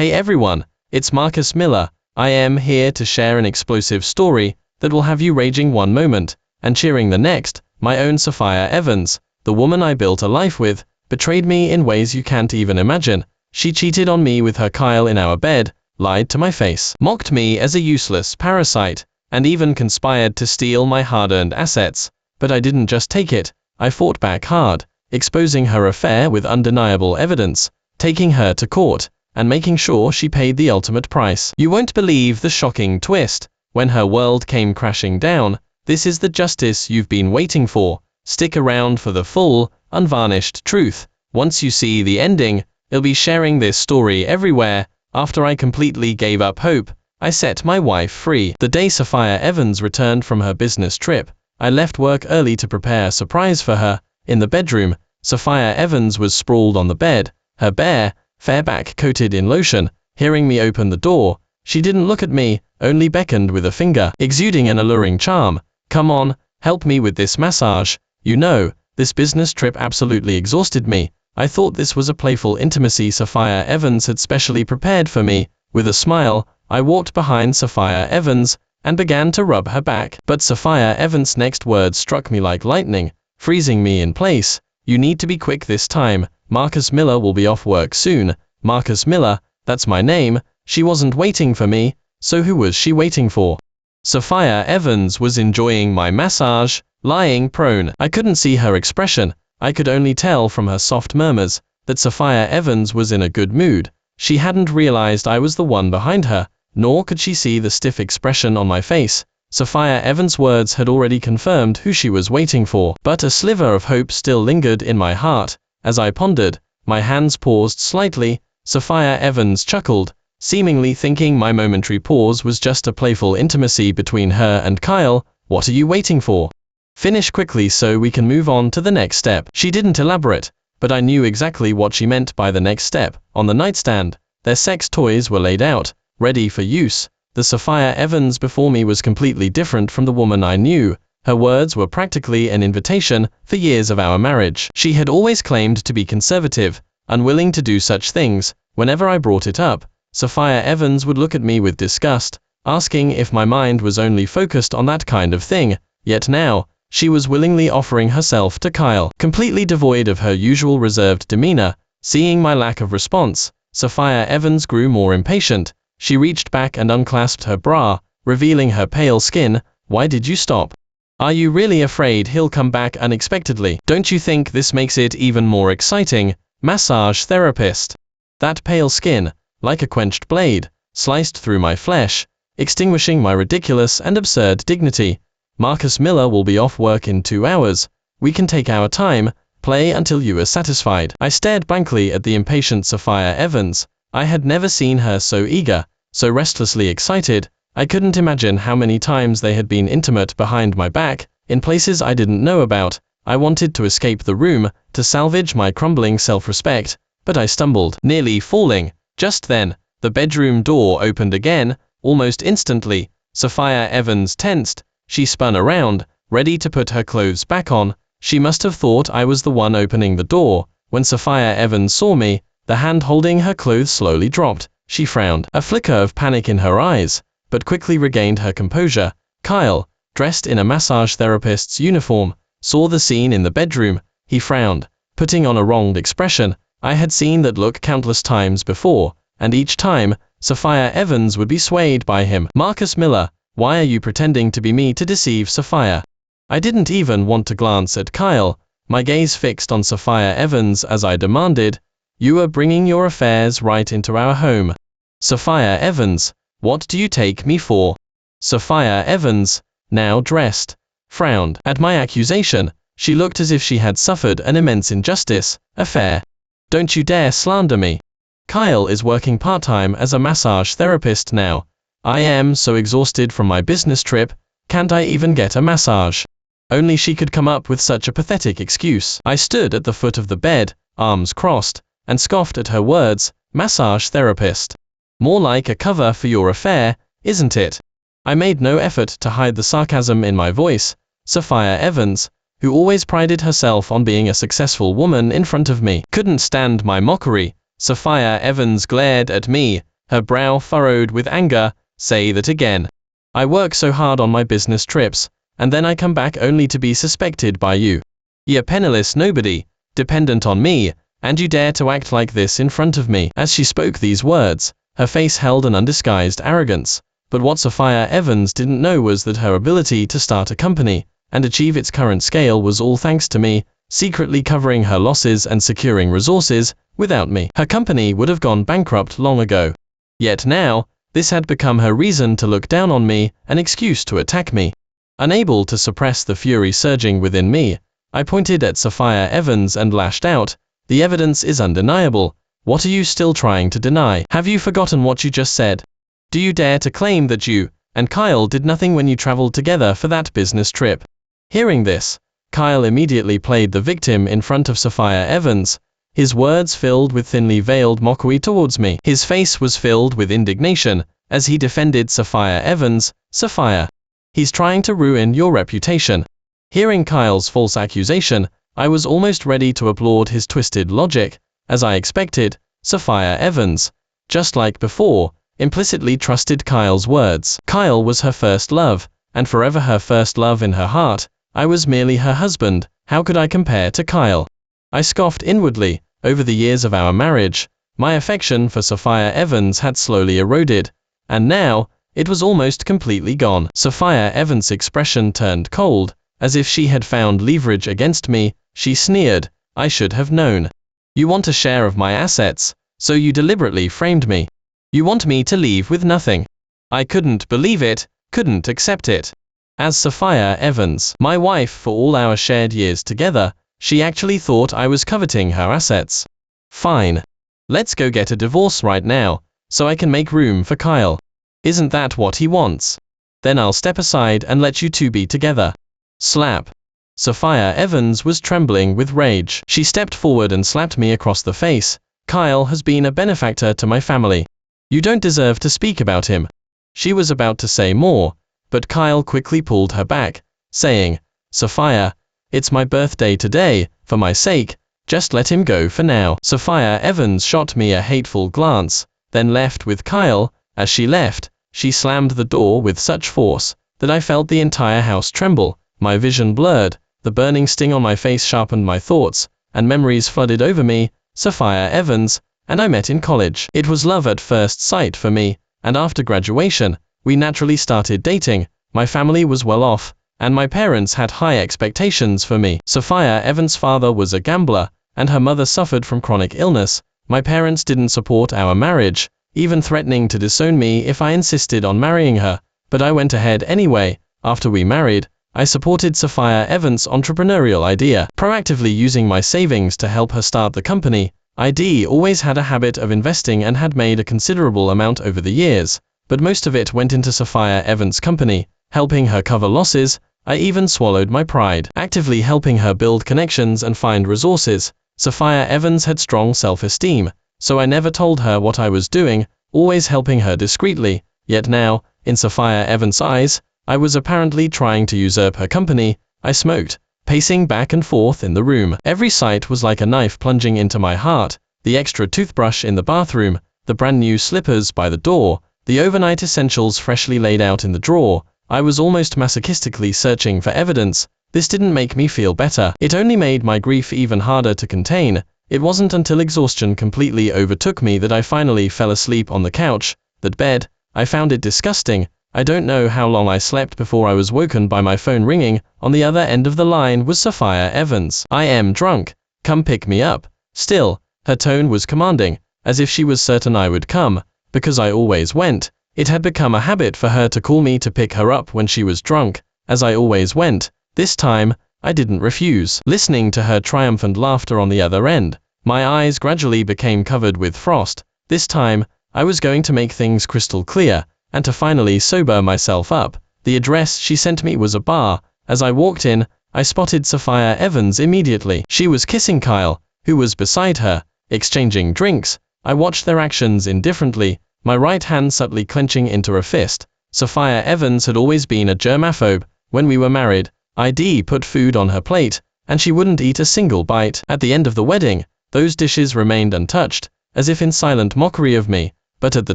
Hey everyone, it's Marcus Miller. I am here to share an explosive story that will have you raging one moment and cheering the next. My own Sophia Evans, the woman I built a life with, betrayed me in ways you can't even imagine. She cheated on me with her Kyle in our bed, lied to my face, mocked me as a useless parasite, and even conspired to steal my hard-earned assets. But I didn't just take it, I fought back hard, exposing her affair with undeniable evidence, taking her to court, and making sure she paid the ultimate price. You won't believe the shocking twist. When her world came crashing down, this is the justice you've been waiting for. Stick around for the full, unvarnished truth. Once you see the ending, I'll be sharing this story everywhere. After I completely gave up hope, I set my wife free. The day Sophia Evans returned from her business trip, I left work early to prepare a surprise for her. In the bedroom, Sophia Evans was sprawled on the bed, her bare, fair back coated in lotion. Hearing me open the door, she didn't look at me, only beckoned with a finger, exuding an alluring charm. Come on, help me with this massage. You know, this business trip absolutely exhausted me. I thought this was a playful intimacy Sophia Evans had specially prepared for me. With a smile, I walked behind Sophia Evans and began to rub her back. But Sophia Evans' next words struck me like lightning, freezing me in place. You need to be quick this time. Marcus Miller will be off work soon. Marcus Miller, that's my name. She wasn't waiting for me, so who was she waiting for? Sophia Evans was enjoying my massage, lying prone. I couldn't see her expression. I could only tell from her soft murmurs that Sophia Evans was in a good mood. She hadn't realized I was the one behind her, nor could she see the stiff expression on my face. Sophia Evans' words had already confirmed who she was waiting for, but a sliver of hope still lingered in my heart. As I pondered, my hands paused slightly. Sophia Evans chuckled, seemingly thinking my momentary pause was just a playful intimacy between her and Kyle. What are you waiting for? Finish quickly so we can move on to the next step. She didn't elaborate, but I knew exactly what she meant by the next step. On the nightstand, their sex toys were laid out, ready for use. The Sophia Evans before me was completely different from the woman I knew. Her words were practically an invitation for years of our marriage. She had always claimed to be conservative, unwilling to do such things. Whenever I brought it up, Sophia Evans would look at me with disgust, asking if my mind was only focused on that kind of thing. Yet now, she was willingly offering herself to Kyle, completely devoid of her usual reserved demeanor. Seeing my lack of response, Sophia Evans grew more impatient. She reached back and unclasped her bra, revealing her pale skin. Why did you stop? Are you really afraid he'll come back unexpectedly? Don't you think this makes it even more exciting? Massage therapist. That pale skin, like a quenched blade, sliced through my flesh, extinguishing my ridiculous and absurd dignity. Marcus Miller will be off work in 2 hours. We can take our time, play until you are satisfied. I stared blankly at the impatient Sophia Evans. I had never seen her so eager, so restlessly excited. I couldn't imagine how many times they had been intimate behind my back, in places I didn't know about. I wanted to escape the room, to salvage my crumbling self-respect, but I stumbled, nearly falling. Just then, the bedroom door opened again. Almost instantly, Sophia Evans tensed. She spun around, ready to put her clothes back on. She must have thought I was the one opening the door. When Sophia Evans saw me, the hand holding her clothes slowly dropped. She frowned, a flicker of panic in her eyes, but quickly regained her composure. Kyle, dressed in a massage therapist's uniform, saw the scene in the bedroom. He frowned, putting on a wronged expression. I had seen that look countless times before, and each time, Sophia Evans would be swayed by him. Marcus Miller, why are you pretending to be me to deceive Sophia? I didn't even want to glance at Kyle, my gaze fixed on Sophia Evans as I demanded, you are bringing your affairs right into our home. Sophia Evans, what do you take me for? Sophia Evans, now dressed, frowned. At my accusation, she looked as if she had suffered an immense injustice. Affair. Don't you dare slander me. Kyle is working part-time as a massage therapist now. I am so exhausted from my business trip, can't I even get a massage? Only she could come up with such a pathetic excuse. I stood at the foot of the bed, arms crossed, and scoffed at her words. Massage therapist. More like a cover for your affair, isn't it? I made no effort to hide the sarcasm in my voice. Sophia Evans, who always prided herself on being a successful woman in front of me, couldn't stand my mockery. Sophia Evans glared at me, her brow furrowed with anger. Say that again. I work so hard on my business trips, and then I come back only to be suspected by you. You're penniless nobody, dependent on me, and you dare to act like this in front of me. As she spoke these words, her face held an undisguised arrogance, but what Sophia Evans didn't know was that her ability to start a company and achieve its current scale was all thanks to me, secretly covering her losses and securing resources. Without me, her company would have gone bankrupt long ago. Yet now, this had become her reason to look down on me, an excuse to attack me. Unable to suppress the fury surging within me, I pointed at Sophia Evans and lashed out. The evidence is undeniable. What are you still trying to deny? Have you forgotten what you just said? Do you dare to claim that you and Kyle did nothing when you traveled together for that business trip? Hearing this, Kyle immediately played the victim in front of Sophia Evans, his words filled with thinly veiled mockery towards me. His face was filled with indignation as he defended Sophia Evans. Sophia, he's trying to ruin your reputation. Hearing Kyle's false accusation, I was almost ready to applaud his twisted logic. As I expected, Sophia Evans, just like before, implicitly trusted Kyle's words. Kyle was her first love, and forever her first love in her heart. I was merely her husband. How could I compare to Kyle? I scoffed inwardly. Over the years of our marriage, my affection for Sophia Evans had slowly eroded, and now, it was almost completely gone. Sophia Evans' expression turned cold, as if she had found leverage against me. She sneered. I should have known. You want a share of my assets, so you deliberately framed me. You want me to leave with nothing. I couldn't believe it, couldn't accept it. As Sophia Evans, my wife for all our shared years together, she actually thought I was coveting her assets. Fine. Let's go get a divorce right now, so I can make room for Kyle. Isn't that what he wants? Then I'll step aside and let you two be together. Slap. Sophia Evans was trembling with rage. She stepped forward and slapped me across the face. Kyle has been a benefactor to my family. You don't deserve to speak about him. She was about to say more, but Kyle quickly pulled her back, saying, Sophia, it's my birthday today, for my sake, just let him go for now. Sophia Evans shot me a hateful glance, then left with Kyle. As she left, she slammed the door with such force that I felt the entire house tremble. My vision blurred, the burning sting on my face sharpened my thoughts, and memories flooded over me. Sophia Evans and I met in college. It was love at first sight for me, and after graduation, we naturally started dating. My family was well off, and my parents had high expectations for me. Sophia Evans' father was a gambler, and her mother suffered from chronic illness. My parents didn't support our marriage, even threatening to disown me if I insisted on marrying her, but I went ahead anyway. After we married, I supported Sophia Evans' entrepreneurial idea, proactively using my savings to help her start the company. ID always had a habit of investing and had made a considerable amount over the years, but most of it went into Sophia Evans' company, helping her cover losses. I even swallowed my pride, actively helping her build connections and find resources. Sophia Evans had strong self-esteem, so I never told her what I was doing, always helping her discreetly. Yet now, in Sophia Evans' eyes, I was apparently trying to usurp her company. I smoked, pacing back and forth in the room. Every sight was like a knife plunging into my heart. The extra toothbrush in the bathroom, the brand new slippers by the door, the overnight essentials freshly laid out in the drawer. I was almost masochistically searching for evidence. This didn't make me feel better. It only made my grief even harder to contain. It wasn't until exhaustion completely overtook me that I finally fell asleep on the couch. That bed, I found it disgusting. I don't know how long I slept before I was woken by my phone ringing. On the other end of the line was Sophia Evans. I am drunk. Come pick me up. Still, her tone was commanding, as if she was certain I would come, because I always went. It had become a habit for her to call me to pick her up when she was drunk, as I always went. This time, I didn't refuse. Listening to her triumphant laughter on the other end, my eyes gradually became covered with frost. This time, I was going to make things crystal clear, and to finally sober myself up. The address she sent me was a bar. As I walked in, I spotted Sophia Evans immediately. She was kissing Kyle, who was beside her, exchanging drinks. I watched their actions indifferently, my right hand subtly clenching into a fist. Sophia Evans had always been a germaphobe. When we were married, ID put food on her plate, and she wouldn't eat a single bite. At the end of the wedding, those dishes remained untouched, as if in silent mockery of me. but at the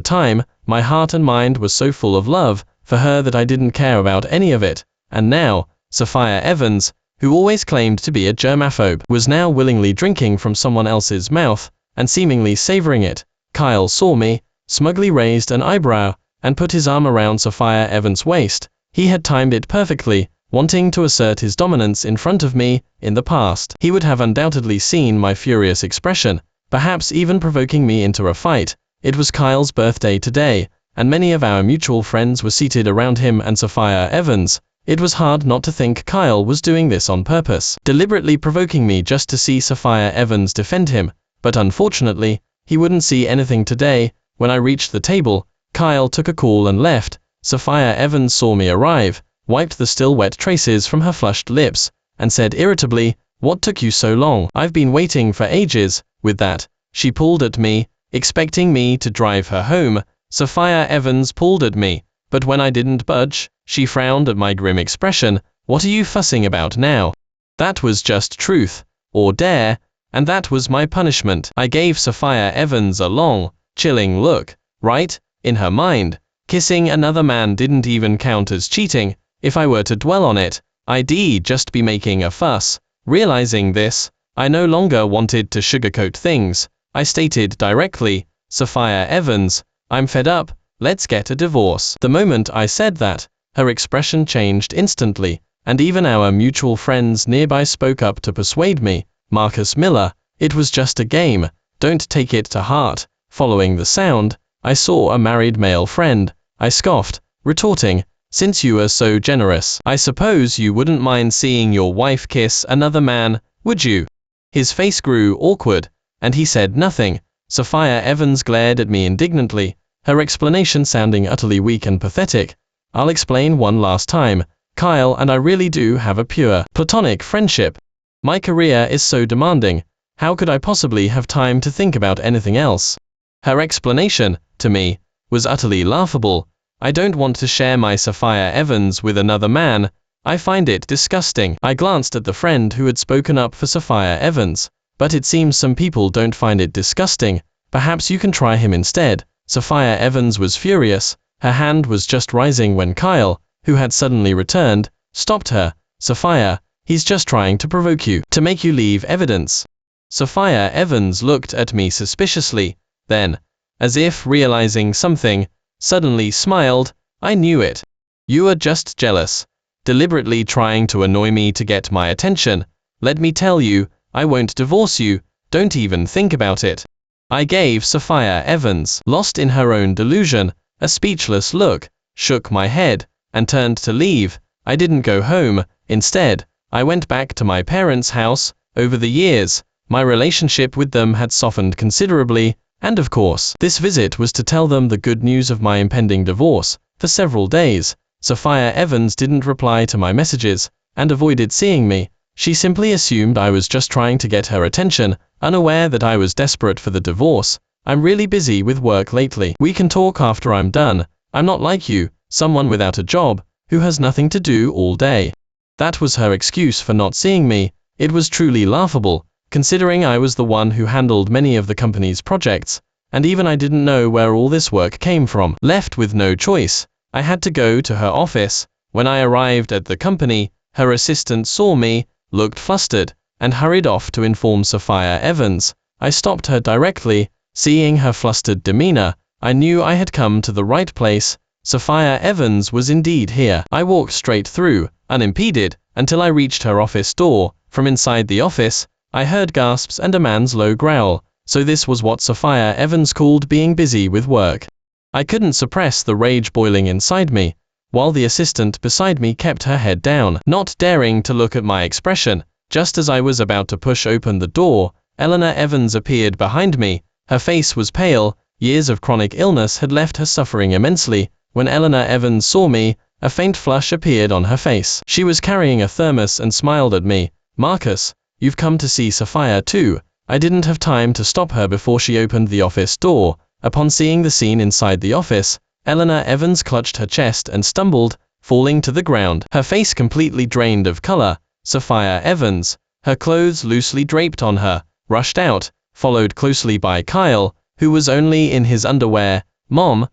time, my heart and mind were so full of love for her that I didn't care about any of it, and now, Sophia Evans, who always claimed to be a germaphobe, was now willingly drinking from someone else's mouth, and seemingly savoring it. Kyle saw me, smugly raised an eyebrow, and put his arm around Sophia Evans' waist. He had timed it perfectly, wanting to assert his dominance in front of me. In the past, he would have undoubtedly seen my furious expression, perhaps even provoking me into a fight. It was Kyle's birthday today, and many of our mutual friends were seated around him and Sophia Evans. It was hard not to think Kyle was doing this on purpose, deliberately provoking me just to see Sophia Evans defend him, but unfortunately, he wouldn't see anything today. When I reached the table, Kyle took a call and left. Sophia Evans saw me arrive, wiped the still wet traces from her flushed lips, and said irritably, "What took you so long? I've been waiting for ages." With that, she pulled at me, expecting me to drive her home. Sophia Evans pulled at me, but when I didn't budge, she frowned at my grim expression. "What are you fussing about now?" That was just truth, or dare, and that was my punishment. I gave Sophia Evans a long, chilling look. Right, in her mind, kissing another man didn't even count as cheating. If I were to dwell on it, I'd just be making a fuss. Realizing this, I no longer wanted to sugarcoat things. I stated directly, "Sophia Evans, I'm fed up, let's get a divorce." The moment I said that, her expression changed instantly, and even our mutual friends nearby spoke up to persuade me. "Marcus Miller, it was just a game, don't take it to heart." Following the sound, I saw a married male friend. I scoffed, retorting, "Since you are so generous, I suppose you wouldn't mind seeing your wife kiss another man, would you?" His face grew awkward, and he said nothing. Sophia Evans glared at me indignantly, her explanation sounding utterly weak and pathetic. "I'll explain one last time. Kyle and I really do have a pure, platonic friendship. My career is so demanding, how could I possibly have time to think about anything else?" Her explanation, to me, was utterly laughable. "I don't want to share my Sophia Evans with another man. I find it disgusting." I glanced at the friend who had spoken up for Sophia Evans. "But it seems some people don't find it disgusting. Perhaps you can try him instead." Sophia Evans was furious. Her hand was just rising when Kyle, who had suddenly returned, stopped her. "Sophia, he's just trying to provoke you, to make you leave evidence." Sophia Evans looked at me suspiciously, then, as if realizing something, suddenly smiled. "I knew it. You are just jealous, deliberately trying to annoy me to get my attention. Let me tell you, I won't divorce you, don't even think about it." I gave Sophia Evans, lost in her own delusion, a speechless look, shook my head, and turned to leave. I didn't go home. Instead, I went back to my parents' house. Over the years, my relationship with them had softened considerably, and of course, this visit was to tell them the good news of my impending divorce. For several days, Sophia Evans didn't reply to my messages, and avoided seeing me. She simply assumed I was just trying to get her attention, unaware that I was desperate for the divorce. "I'm really busy with work lately. We can talk after I'm done. I'm not like you, someone without a job, who has nothing to do all day." That was her excuse for not seeing me. It was truly laughable, considering I was the one who handled many of the company's projects, and even I didn't know where all this work came from. Left with no choice, I had to go to her office. When I arrived at the company, her assistant saw me, looked flustered, and hurried off to inform Sophia Evans. I stopped her directly. Seeing her flustered demeanor, I knew I had come to the right place. Sophia Evans was indeed here. I walked straight through, unimpeded, until I reached her office door. From inside the office, I heard gasps and a man's low growl. So this was what Sophia Evans called being busy with work. I couldn't suppress the rage boiling inside me, while the assistant beside me kept her head down, not daring to look at my expression. Just as I was about to push open the door, Eleanor Evans appeared behind me. Her face was pale. Years of chronic illness had left her suffering immensely. When Eleanor Evans saw me, a faint flush appeared on her face. She was carrying a thermos and smiled at me. "Marcus, you've come to see Sophia too." I didn't have time to stop her before she opened the office door. Upon seeing the scene inside the office, Eleanor Evans clutched her chest and stumbled, falling to the ground, her face completely drained of color. Sophia Evans, her clothes loosely draped on her, rushed out, followed closely by Kyle, who was only in his underwear. Mom,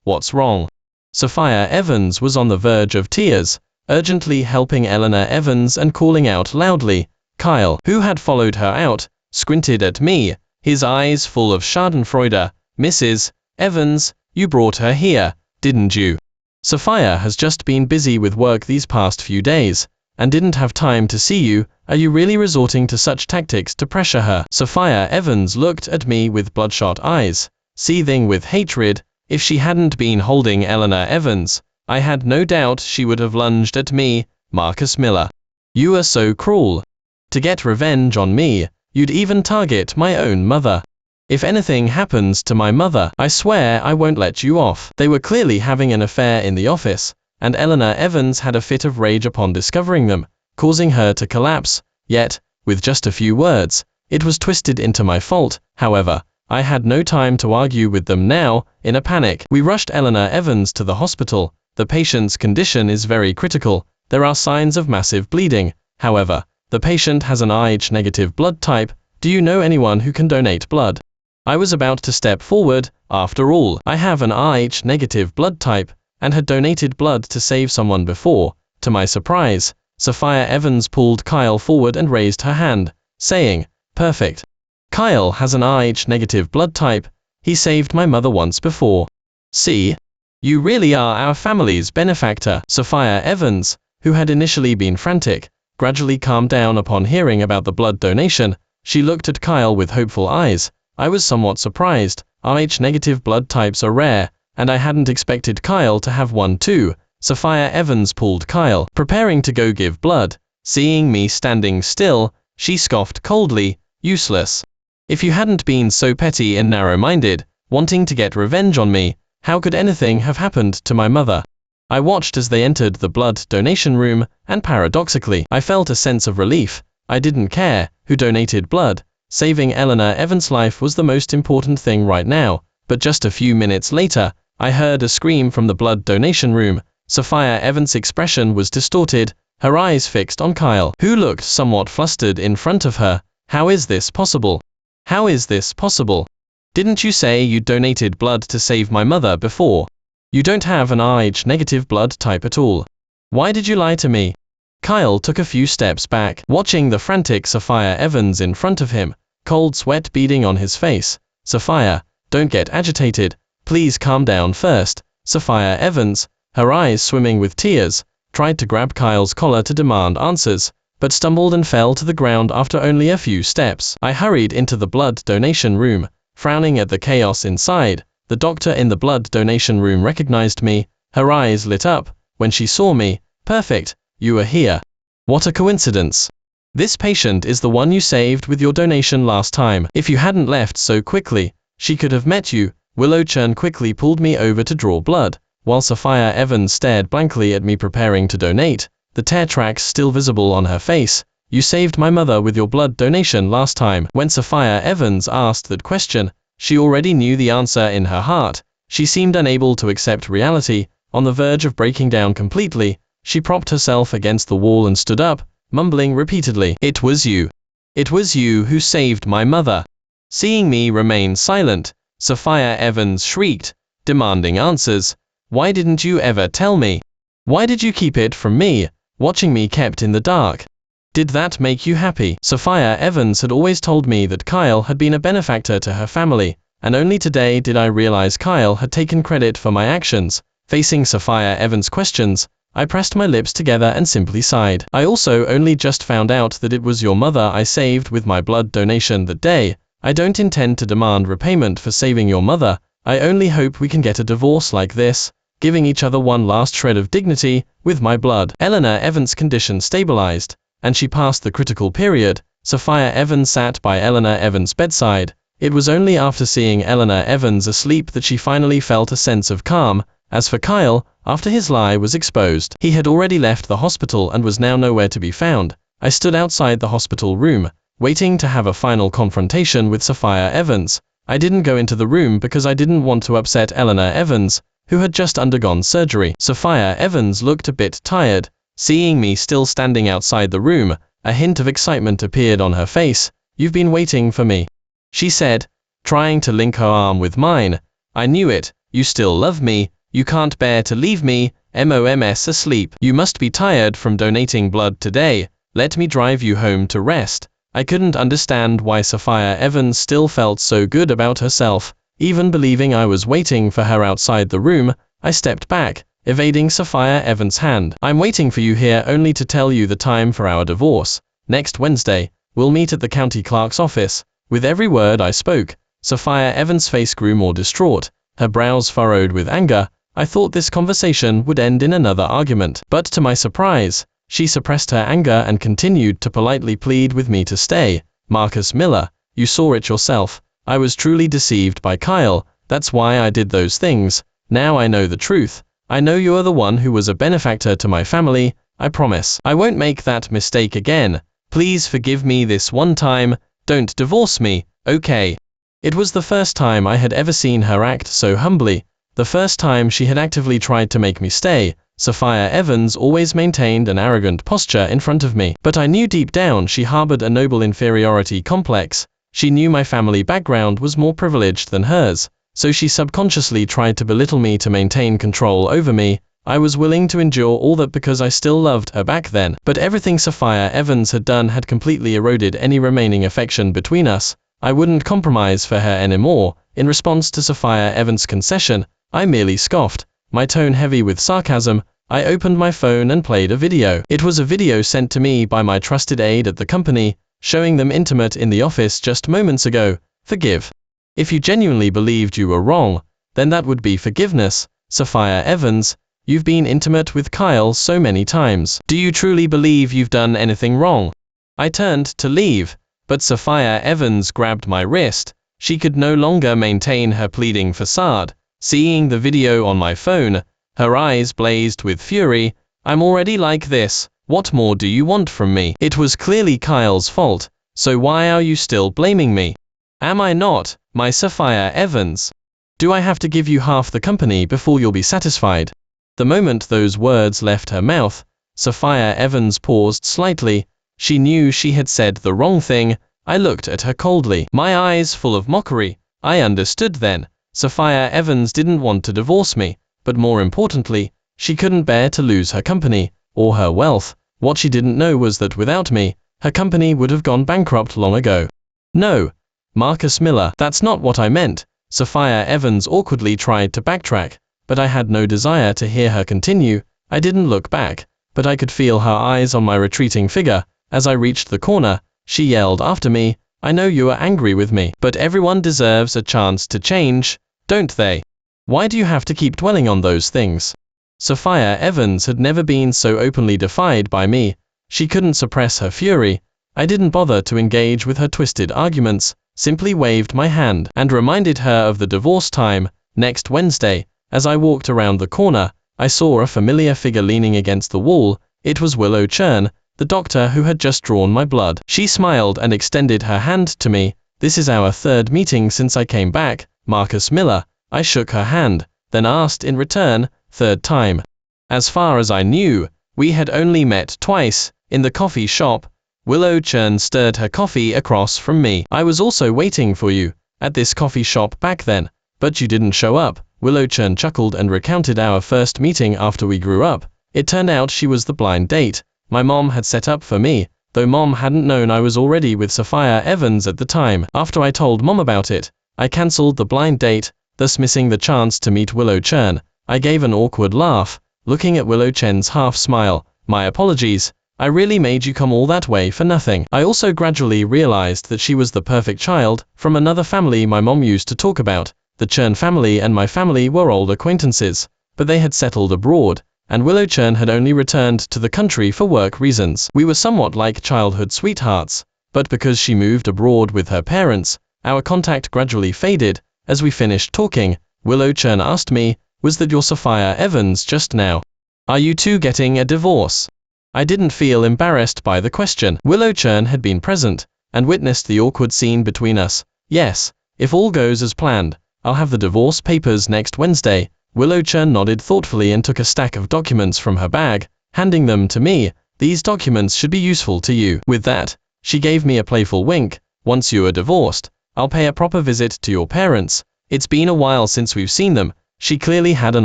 what's wrong? Sophia Evans was on the verge of tears, urgently helping Eleanor Evans and calling out loudly. Kyle, who had followed her out, squinted at me, his eyes full of schadenfreude. Mrs. Evans, you brought her here, didn't you? Sophia has just been busy with work these past few days, and didn't have time to see you. Are you really resorting to such tactics to pressure her? Sophia Evans looked at me with bloodshot eyes, seething with hatred. If she hadn't been holding Eleanor Evans, I had no doubt she would have lunged at me. Marcus Miller. You are so cruel. To get revenge on me, you'd even target my own mother. If anything happens to my mother, I swear I won't let you off. They were clearly having an affair in the office, and Eleanor Evans had a fit of rage upon discovering them, causing her to collapse. Yet, with just a few words, it was twisted into my fault. However, I had no time to argue with them now. In a panic, we rushed Eleanor Evans to the hospital. The patient's condition is very critical. There are signs of massive bleeding. However, the patient has an Rh-negative blood type. Do you know anyone who can donate blood? I was about to step forward. After all, I have an Rh-negative blood type, and had donated blood to save someone before. To my surprise, Sophia Evans pulled Kyle forward and raised her hand, saying, "Perfect. Kyle has an Rh-negative blood type. He saved my mother once before. See? You really are our family's benefactor." Sophia Evans, who had initially been frantic, gradually calmed down upon hearing about the blood donation. She looked at Kyle with hopeful eyes. I was somewhat surprised. Rh-negative blood types are rare, and I hadn't expected Kyle to have one too. Sophia Evans pulled Kyle, preparing to go give blood. Seeing me standing still, she scoffed coldly. Useless. If you hadn't been so petty and narrow-minded, wanting to get revenge on me, how could anything have happened to my mother? I watched as they entered the blood donation room, and paradoxically, I felt a sense of relief. I didn't care who donated blood. Saving Eleanor Evans' life was the most important thing right now. But just a few minutes later, I heard a scream from the blood donation room. Sophia Evans' expression was distorted, her eyes fixed on Kyle, who looked somewhat flustered in front of her. How is this possible? How is this possible? Didn't you say you donated blood to save my mother before? You don't have an Rh-negative blood type at all. Why did you lie to me? Kyle took a few steps back, watching the frantic Sophia Evans in front of him, cold sweat beading on his face. Sophia, don't get agitated. Please calm down first. Sophia Evans, her eyes swimming with tears, tried to grab Kyle's collar to demand answers, but stumbled and fell to the ground after only a few steps. I hurried into the blood donation room, frowning at the chaos inside. The doctor in the blood donation room recognized me. Her eyes lit up when she saw me. Perfect, you are here. What a coincidence. This patient is the one you saved with your donation last time. If you hadn't left so quickly, she could have met you. Willow Churn quickly pulled me over to draw blood, while Sophia Evans stared blankly at me preparing to donate, the tear tracks still visible on her face. You saved my mother with your blood donation last time. When Sophia Evans asked that question, she already knew the answer in her heart. She seemed unable to accept reality, on the verge of breaking down completely. She propped herself against the wall and stood up, mumbling repeatedly, "It was you. It was you who saved my mother." Seeing me remain silent, Sophia Evans shrieked, demanding answers. Why didn't you ever tell me? Why did you keep it from me, watching me kept in the dark? Did that make you happy? Sophia Evans had always told me that Kyle had been a benefactor to her family, and only today did I realize Kyle had taken credit for my actions. Facing Sophia Evans' questions, I pressed my lips together and simply sighed. I also only just found out that it was your mother I saved with my blood donation that day. I don't intend to demand repayment for saving your mother. I only hope we can get a divorce like this, giving each other one last shred of dignity. With my blood, Eleanor Evans' condition stabilized, and she passed the critical period. Sophia Evans sat by Eleanor Evans' bedside. It was only after seeing Eleanor Evans asleep that she finally felt a sense of calm. As for Kyle, after his lie was exposed, he had already left the hospital and was now nowhere to be found. I stood outside the hospital room, waiting to have a final confrontation with Sophia Evans. I didn't go into the room because I didn't want to upset Eleanor Evans, who had just undergone surgery. Sophia Evans looked a bit tired. Seeing me still standing outside the room, a hint of excitement appeared on her face. "You've been waiting for me," she said, trying to link her arm with mine. I knew it. You still love me. You can't bear to leave me. MOMS asleep. You must be tired from donating blood today. Let me drive you home to rest. I couldn't understand why Sophia Evans still felt so good about herself. Even believing I was waiting for her outside the room, I stepped back, evading Sophia Evans' hand. I'm waiting for you here only to tell you the time for our divorce. Next Wednesday, we'll meet at the county clerk's office. With every word I spoke, Sophia Evans' face grew more distraught, her brows furrowed with anger. I thought this conversation would end in another argument. But to my surprise, she suppressed her anger and continued to politely plead with me to stay. Marcus Miller, you saw it yourself. I was truly deceived by Kyle. That's why I did those things. Now I know the truth. I know you are the one who was a benefactor to my family. I promise I won't make that mistake again. Please forgive me this one time. Don't divorce me, okay? It was the first time I had ever seen her act so humbly. The first time she had actively tried to make me stay. Sophia Evans always maintained an arrogant posture in front of me, but I knew deep down she harbored a noble inferiority complex. She knew my family background was more privileged than hers, so she subconsciously tried to belittle me to maintain control over me. I was willing to endure all that because I still loved her back then, but everything Sophia Evans had done had completely eroded any remaining affection between us. I wouldn't compromise for her anymore. In response to Sophia Evans' concession, I merely scoffed, my tone heavy with sarcasm. I opened my phone and played a video. It was a video sent to me by my trusted aide at the company, showing them intimate in the office just moments ago. Forgive. If you genuinely believed you were wrong, then that would be forgiveness. Sophia Evans, you've been intimate with Kyle so many times. Do you truly believe you've done anything wrong? I turned to leave, but Sophia Evans grabbed my wrist. She could no longer maintain her pleading facade. Seeing the video on my phone, her eyes blazed with fury. I'm already like this. What more do you want from me? It was clearly Kyle's fault, so why are you still blaming me? Am I not, my Sophia Evans? Do I have to give you half the company before you'll be satisfied? The moment those words left her mouth, Sophia Evans paused slightly. She knew she had said the wrong thing. I looked at her coldly, my eyes full of mockery. I understood then. Sophia Evans didn't want to divorce me, but more importantly, she couldn't bear to lose her company, or her wealth. What she didn't know was that without me, her company would have gone bankrupt long ago. No, Marcus Miller, that's not what I meant. Sophia Evans awkwardly tried to backtrack, but I had no desire to hear her continue. I didn't look back, but I could feel her eyes on my retreating figure. As I reached the corner, she yelled after me, I know you are angry with me, but everyone deserves a chance to change, don't they? Why do you have to keep dwelling on those things? Sophia Evans had never been so openly defied by me. She couldn't suppress her fury. I didn't bother to engage with her twisted arguments, simply waved my hand and reminded her of the divorce time. Next Wednesday, as I walked around the corner, I saw a familiar figure leaning against the wall. It was Willow Churn, the doctor who had just drawn my blood. She smiled and extended her hand to me. This is our third meeting since I came back, Marcus Miller. I shook her hand, then asked in return, third time. As far as I knew, we had only met twice, in the coffee shop. Willow Churn stirred her coffee across from me. I was also waiting for you, at this coffee shop back then, but you didn't show up. Willow Churn chuckled and recounted our first meeting after we grew up. It turned out she was the blind date my mom had set up for me, though mom hadn't known I was already with Sophia Evans at the time. After I told mom about it, I cancelled the blind date, thus missing the chance to meet Willow Churn. I gave an awkward laugh, looking at Willow Churn's half smile. My apologies. I really made you come all that way for nothing. I also gradually realized that she was the perfect child from another family my mom used to talk about. The Churn family and my family were old acquaintances, but they had settled abroad, and Willow Churn had only returned to the country for work reasons. We were somewhat like childhood sweethearts, but because she moved abroad with her parents, our contact gradually faded. As we finished talking, Willow Churn asked me, was that your Sophia Evans just now? Are you two getting a divorce? I didn't feel embarrassed by the question. Willow Churn had been present, and witnessed the awkward scene between us. Yes, if all goes as planned, I'll have the divorce papers next Wednesday. Willow Churn nodded thoughtfully and took a stack of documents from her bag, handing them to me. These documents should be useful to you. With that, she gave me a playful wink. Once you are divorced, I'll pay a proper visit to your parents. It's been a while since we've seen them. She clearly had an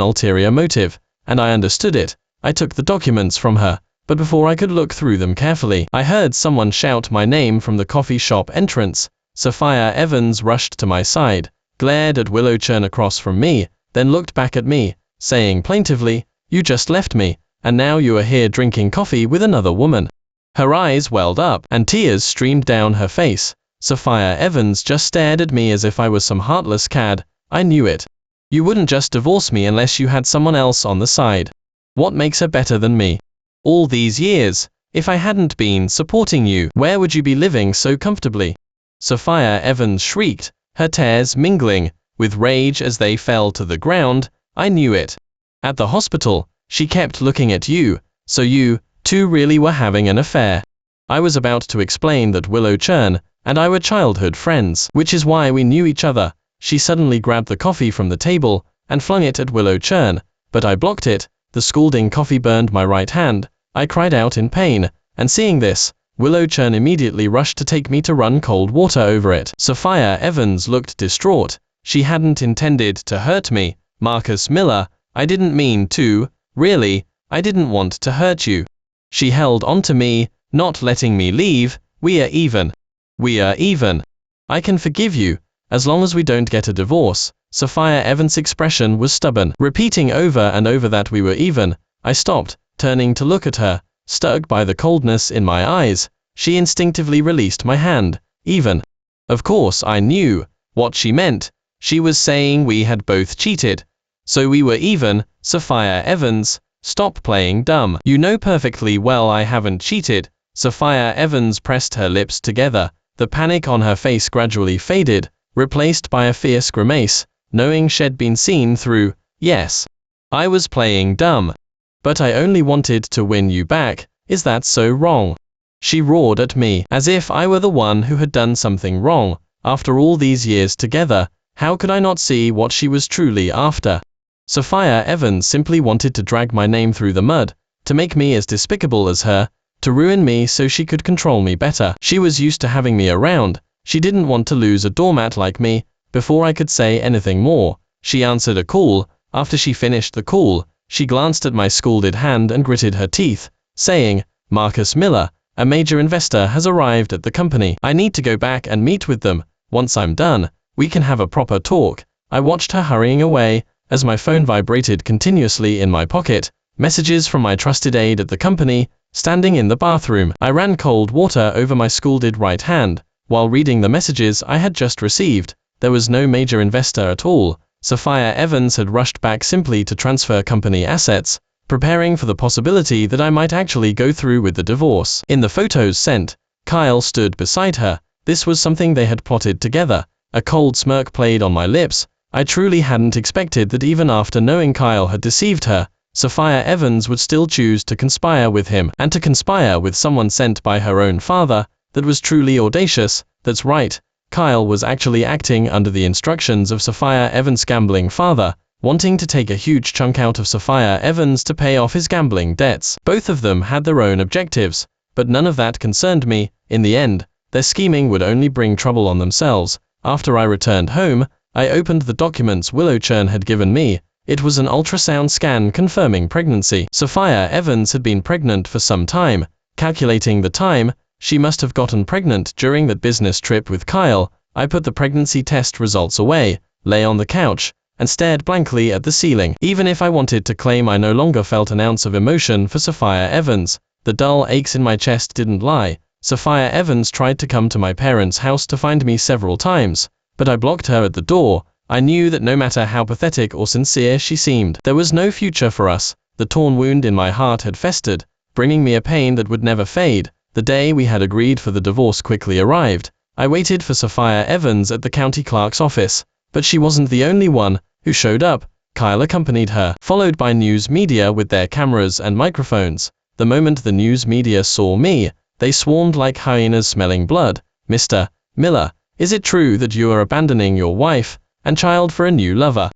ulterior motive, and I understood it. I took the documents from her, but before I could look through them carefully, I heard someone shout my name from the coffee shop entrance. Sophia Evans rushed to my side, glared at Willow Churn across from me, then looked back at me, saying plaintively, "You just left me, and now you are here drinking coffee with another woman." Her eyes welled up, and tears streamed down her face. Sophia Evans just stared at me as if I was some heartless cad. I knew it. You wouldn't just divorce me unless you had someone else on the side. What makes her better than me? All these years, if I hadn't been supporting you, where would you be living so comfortably? Sophia Evans shrieked, her tears mingling with rage as they fell to the ground. I knew it. At the hospital, she kept looking at you, so you, two really were having an affair. I was about to explain that Willow Churn and I were childhood friends, which is why we knew each other. She suddenly grabbed the coffee from the table and flung it at Willow Churn, but I blocked it. The scalding coffee burned my right hand. I cried out in pain, and seeing this, Willow Churn immediately rushed to take me to run cold water over it. Sophia Evans looked distraught. She hadn't intended to hurt me, Marcus Miller. I didn't mean to, really. I didn't want to hurt you. She held onto me, not letting me leave. We are even. We are even. I can forgive you, as long as we don't get a divorce. Sophia Evans' expression was stubborn, repeating over and over that we were even. I stopped, turning to look at her, struck by the coldness in my eyes. She instinctively released my hand. Even. Of course I knew what she meant. She was saying we had both cheated. So we were even. Sophia Evans, stop playing dumb. You know perfectly well I haven't cheated. Sophia Evans pressed her lips together. The panic on her face gradually faded, replaced by a fierce grimace, knowing she'd been seen through. Yes, I was playing dumb. But I only wanted to win you back. Is that so wrong? She roared at me, as if I were the one who had done something wrong. After all these years together, how could I not see what she was truly after? Sophia Evans simply wanted to drag my name through the mud, to make me as despicable as her, to ruin me so she could control me better. She was used to having me around. She didn't want to lose a doormat like me. Before I could say anything more, she answered a call. After she finished the call, she glanced at my scalded hand and gritted her teeth, saying, "Marcus Miller, a major investor has arrived at the company. I need to go back and meet with them. Once I'm done, we can have a proper talk." I watched her hurrying away, as my phone vibrated continuously in my pocket. Messages from my trusted aide at the company. Standing in the bathroom, I ran cold water over my scalded right hand. While reading the messages I had just received, there was no major investor at all. Sophia Evans had rushed back simply to transfer company assets, preparing for the possibility that I might actually go through with the divorce. In the photos sent, Kyle stood beside her. This was something they had plotted together. A cold smirk played on my lips. I truly hadn't expected that even after knowing Kyle had deceived her, Sophia Evans would still choose to conspire with him, and to conspire with someone sent by her own father. That was truly audacious. That's right, Kyle was actually acting under the instructions of Sophia Evans' gambling father, wanting to take a huge chunk out of Sophia Evans to pay off his gambling debts. Both of them had their own objectives, but none of that concerned me. In the end, their scheming would only bring trouble on themselves. After I returned home, I opened the documents Willow Churn had given me. It was an ultrasound scan confirming pregnancy. Sophia Evans had been pregnant for some time. Calculating the time, she must have gotten pregnant during that business trip with Kyle. I put the pregnancy test results away, lay on the couch, and stared blankly at the ceiling. Even if I wanted to claim I no longer felt an ounce of emotion for Sophia Evans, the dull aches in my chest didn't lie. Sophia Evans tried to come to my parents' house to find me several times, but I blocked her at the door. I knew that no matter how pathetic or sincere she seemed, there was no future for us. The torn wound in my heart had festered, bringing me a pain that would never fade. The day we had agreed for the divorce quickly arrived. I waited for Sophia Evans at the county clerk's office, but she wasn't the only one who showed up. Kyle accompanied her, followed by news media with their cameras and microphones. The moment the news media saw me, they swarmed like hyenas smelling blood. "Mr. Miller, is it true that you are abandoning your wife and child for a new lover?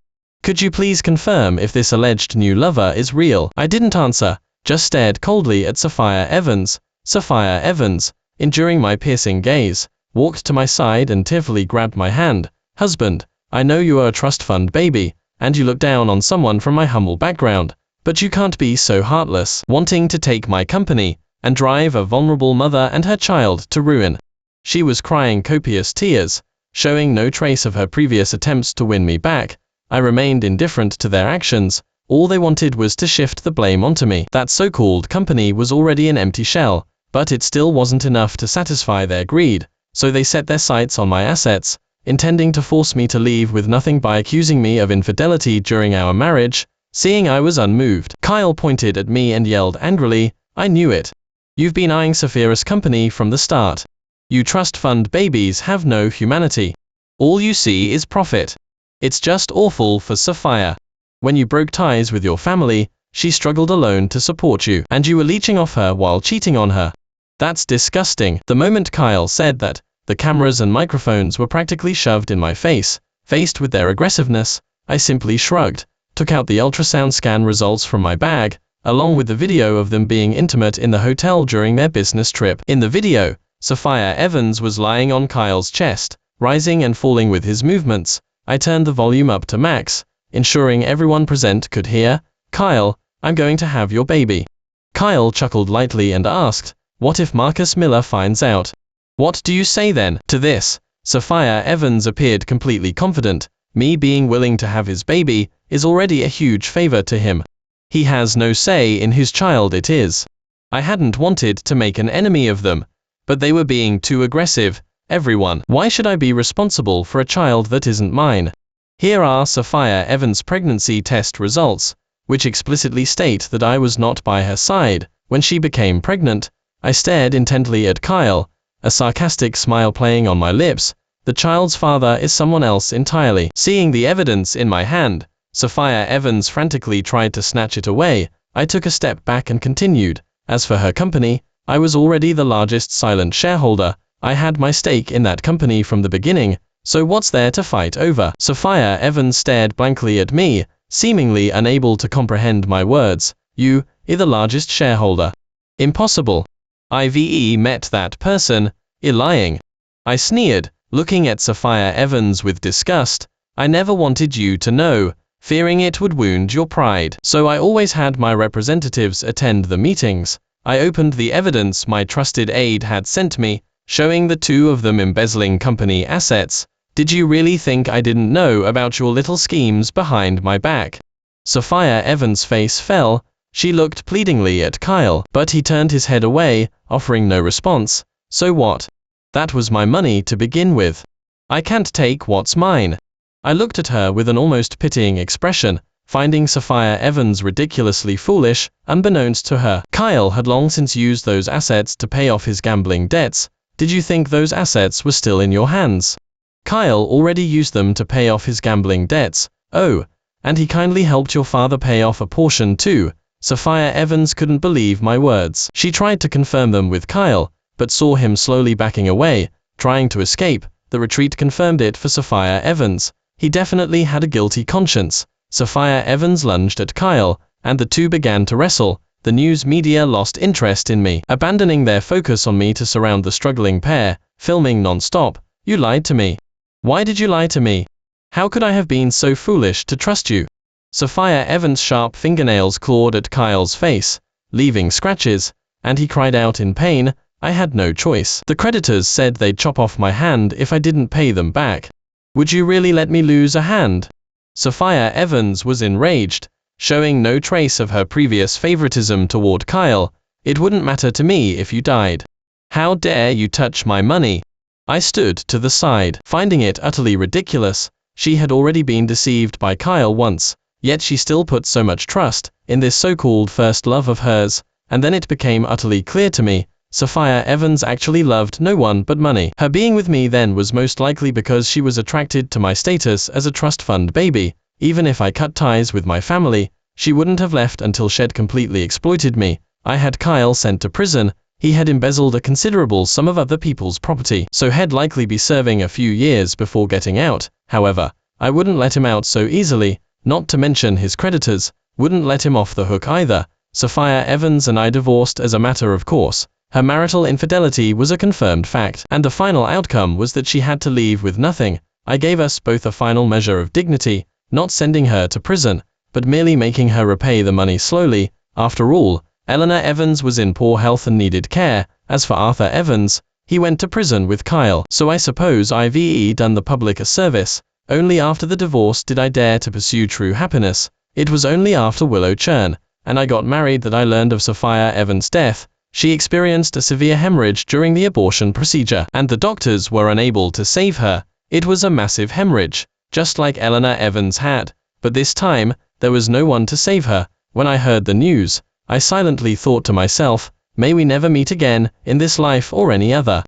Could you please confirm if this alleged new lover is real?" I didn't answer, just stared coldly at Sophia Evans. Sophia Evans, enduring my piercing gaze, walked to my side and tearfully grabbed my hand. "Husband, I know you are a trust fund baby, and you look down on someone from my humble background, but you can't be so heartless, wanting to take my company and drive a vulnerable mother and her child to ruin. She was crying copious tears, showing no trace of her previous attempts to win me back. I remained indifferent to their actions. All they wanted was to shift the blame onto me. That so-called company was already an empty shell, but it still wasn't enough to satisfy their greed, so they set their sights on my assets, intending to force me to leave with nothing by accusing me of infidelity during our marriage. Seeing I was unmoved, Kyle pointed at me and yelled angrily, "I knew it. You've been eyeing Sapphira's company from the start. You trust fund babies have no humanity. All you see is profit. It's just awful for Sapphire. When you broke ties with your family, she struggled alone to support you, and you were leeching off her while cheating on her. That's disgusting." The moment Kyle said that, the cameras and microphones were practically shoved in my face. Faced with their aggressiveness, I simply shrugged, took out the ultrasound scan results from my bag, along with the video of them being intimate in the hotel during their business trip. In the video, Sapphire Evans was lying on Kyle's chest, rising and falling with his movements. I turned the volume up to max, ensuring everyone present could hear. "Kyle, I'm going to have your baby." Kyle chuckled lightly and asked, "What if Marcus Miller finds out?" "What do you say then?" To this, Sapphire Evans appeared completely confident. "Me being willing to have his baby is already a huge favor to him. He has no say in whose child it is. I hadn't wanted to make an enemy of them, but they were being too aggressive. Everyone. Why should I be responsible for a child that isn't mine?" Here are Sapphire Evans' pregnancy test results, which explicitly state that I was not by her side when she became pregnant. I stared intently at Kyle, a sarcastic smile playing on my lips. The child's father is someone else entirely. Seeing the evidence in my hand, Sapphire Evans frantically tried to snatch it away. I took a step back and continued. As for her company, I was already the largest silent shareholder. I had my stake in that company from the beginning, so what's there to fight over? Sapphire Evans stared blankly at me, seemingly unable to comprehend my words. "You are the largest shareholder. Impossible. I've met that person. You're lying." I sneered, looking at Sapphire Evans with disgust. "I never wanted you to know, fearing it would wound your pride. So I always had my representatives attend the meetings. I opened the evidence my trusted aide had sent me, showing the two of them embezzling company assets. Did you really think I didn't know about your little schemes behind my back?" Sapphire Evans' face fell. She looked pleadingly at Kyle, but he turned his head away, offering no response. "So what? That was my money to begin with. I can't take what's mine." I looked at her with an almost pitying expression, finding Sapphire Evans ridiculously foolish. Unbeknownst to her, Kyle had long since used those assets to pay off his gambling debts. Did you think those assets were still in your hands? Kyle already used them to pay off his gambling debts. Oh, and he kindly helped your father pay off a portion too. Sapphire Evans couldn't believe my words. She tried to confirm them with Kyle, but saw him slowly backing away, trying to escape. The retreat confirmed it for Sapphire Evans. He definitely had a guilty conscience. Sapphire Evans lunged at Kyle, and the two began to wrestle. The news media lost interest in me, abandoning their focus on me to surround the struggling pair, filming non-stop. "You lied to me. Why did you lie to me? How could I have been so foolish to trust you?" Sapphire Evans' sharp fingernails clawed at Kyle's face, leaving scratches, and he cried out in pain. I had no choice. "The creditors said they'd chop off my hand if I didn't pay them back. Would you really let me lose a hand?" Sapphire Evans was enraged, showing no trace of her previous favoritism toward Kyle. "It wouldn't matter to me if you died. How dare you touch my money?" I stood to the side, finding it utterly ridiculous. She had already been deceived by Kyle once, yet she still put so much trust in this so-called first love of hers, and then it became utterly clear to me, Sapphire Evans actually loved no one but money. Her being with me then was most likely because she was attracted to my status as a trust fund baby. Even if I cut ties with my family, she wouldn't have left until she'd completely exploited me. I had Kyle sent to prison. He had embezzled a considerable sum of other people's property, so he'd likely be serving a few years before getting out. However, I wouldn't let him out so easily, not to mention his creditors wouldn't let him off the hook either. Sapphire Evans and I divorced as a matter of course. Her marital infidelity was a confirmed fact, and the final outcome was that she had to leave with nothing. I gave us both a final measure of dignity, not sending her to prison, but merely making her repay the money slowly. After all, Eleanor Evans was in poor health and needed care. As for Arthur Evans, he went to prison with Kyle. So I suppose I've done the public a service. Only after the divorce did I dare to pursue true happiness. It was only after Willow Churn, and I got married, that I learned of Sophia Evans' death. She experienced a severe hemorrhage during the abortion procedure, and the doctors were unable to save her. It was a massive hemorrhage, just like Eleanor Evans had. But this time, there was no one to save her. When I heard the news, I silently thought to myself, may we never meet again, in this life or any other.